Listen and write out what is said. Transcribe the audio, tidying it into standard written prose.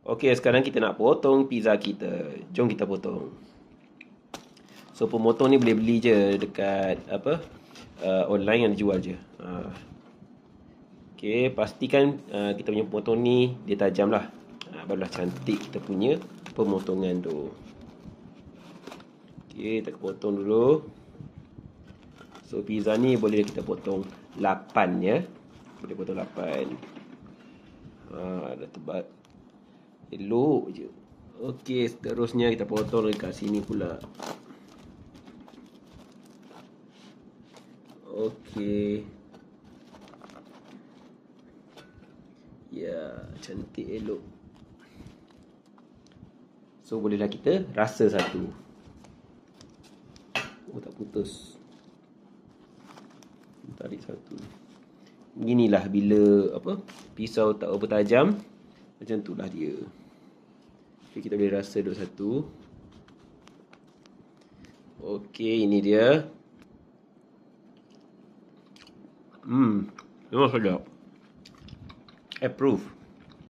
Okey, sekarang kita nak potong pizza kita. Jom kita potong. So pemotong ni boleh beli je dekat online yang dijual je. Okey, pastikan kita punya potong ni dia tajam lah. Barulah cantik kita punya pemotongan tu. Okey, kita potong dulu. So pizza ni boleh kita potong 8 ya. Boleh potong 8. Dah tebal. Elok je. Okey, seterusnya kita potong dekat sini pula. Okey. Ya, cantik elok. So bolehlah kita rasa satu. Oh, tak putus. Tarik satu. Beginilah bila pisau tak berapa tajam. Macam itulah dia. Okay, kita boleh rasa dulu satu. Okey, ini dia. Memang sedap. Approve.